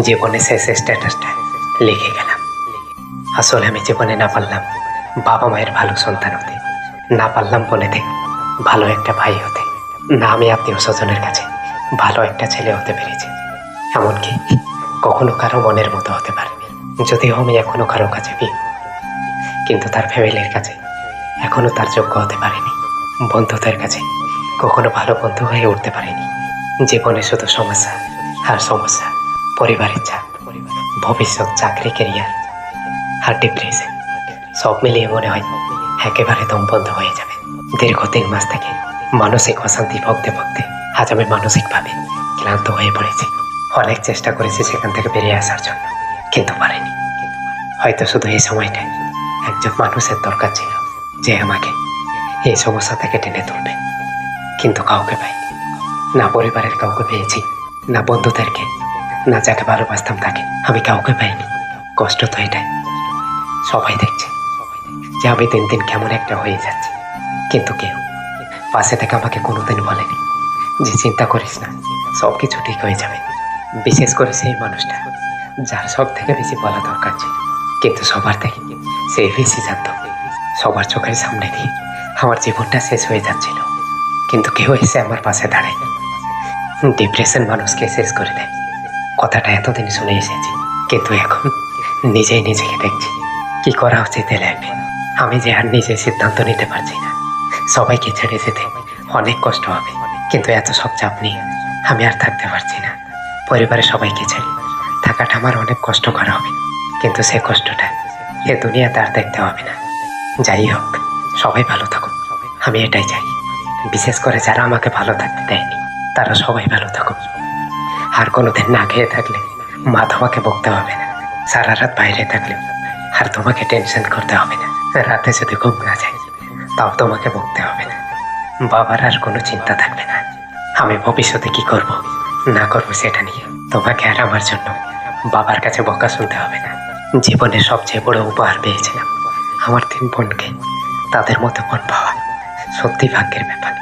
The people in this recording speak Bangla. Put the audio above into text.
জীবনে শেষ স্ট্যাটাসটা লিখে গেলাম। আসলে আমি জীবনে না পারলাম বাবা মায়ের ভালো সন্তান হতে, না পারলাম বোনেতে ভালো একটা ভাই হতে, না আমি আত্মীয় স্বজনের কাছে ভালো একটা ছেলে হতে পেরেছি, এমনকি কখনো কারো মনের মতো হতে পারিনি। যদিও আমি এখনো কারো কাছে বিয়ে, কিন্তু তার ফ্যামিলির কাছে এখনো তার যোগ্য হতে পারিনি। বন্ধুদের কাছে কখনো ভালো বন্ধু হয়ে উঠতে পারিনি। জীবনে শুধু সমস্যা আর সমস্যা, পরিবারের চাপ, ভবিষ্যৎ, চাকরি, কেরিয়ার আর ডিপ্রেশন, সব মিলিয়ে মনে হয় একেবারে দম বন্ধ হয়ে যাবে। দীর্ঘ 3 মাস থেকে মানসিক অশান্তি ভুগতে ভুগতে আজ আমি মানসিকভাবে ক্লান্ত হয়ে পড়েছি। অনেক চেষ্টা করেছি সেখান থেকে বেরিয়ে আসার জন্য, কিন্তু পারিনি। হয়তো শুধু এই সময়টায় একজন মানুষের দরকার ছিল যে আমাকে এই সমস্যা থেকে টেনে তুলবে, কিন্তু কাউকে পাইনি। না পরিবারের কাউকে পেয়েছি, না বন্ধুদেরকে, না যাকে ভালোবাসতাম তাকে। আমি কাউকে পাইনি। কষ্ট তো এটাই, সবাই দেখছে যে আমি দিন দিন কেমন একটা হয়ে যাচ্ছি, কিন্তু কেউ পাশে থেকে আমাকে কোনোদিন বলেনি যে চিন্তা করিস না, সব কিছু ঠিক হয়ে যাবে। বিশেষ করে সেই মানুষটা যার সব থেকে বেশি বলা দরকার ছিল, কিন্তু সবার থেকে সেই বেশি জানত। সবার চোখের সামনে দিয়ে আমার জীবনটা শেষ হয়ে যাচ্ছিল, কিন্তু কেউ এসে আমার পাশে দাঁড়ায়। ডিপ্রেশন মানুষকে শেষ করে দেয়, কথাটা এতদিন শুনে এসেছি, কিন্তু এখন নিজেই নিজেকে দেখছি কি করা উচিত লাইফে। আমি যে আর নিজে সিদ্ধান্ত নিতে পারছি না। সবাইকে ছেড়ে যেতে অনেক কষ্ট হবে, কিন্তু এত সব চাপ নিয়ে আমি আর থাকতে পারছি না। পরিবারের সবাইকে ছেড়ে থাকাটা আমার অনেক কষ্ট করা হবে, কিন্তু সে কষ্টটা এ দুনিয়াতে আর দেখতে হবে না। যাই হোক, সবাই ভালো থাকুক, আমি এটাই চাই। বিশেষ করে যারা আমাকে ভালো থাকতে দেয়নি, তারা সবাই ভালো থাকুক। আর কোনোদিন না খেয়ে থাকলে মা তোমাকে বকতে হবে না, সারা রাত বাইরে থাকলে আর তোমাকে টেনশন করতে হবে না, রাতে যদি ঘুম না যায় তাও তোমাকে বকতে হবে না, বাবার আর কোনো চিন্তা থাকবে না। আমি ভবিষ্যতে কি করব না করব সেটা নিয়ে তোমাকে আর আমার জন্য বাবার কাছে বকা শুনতে হবে না। জীবনের সবচেয়ে বড় উপহার পেয়েছিলাম আমার 3 বোনকে। তাদের মতো বোন পাওয়া সত্যি ভাগ্যের ব্যাপার।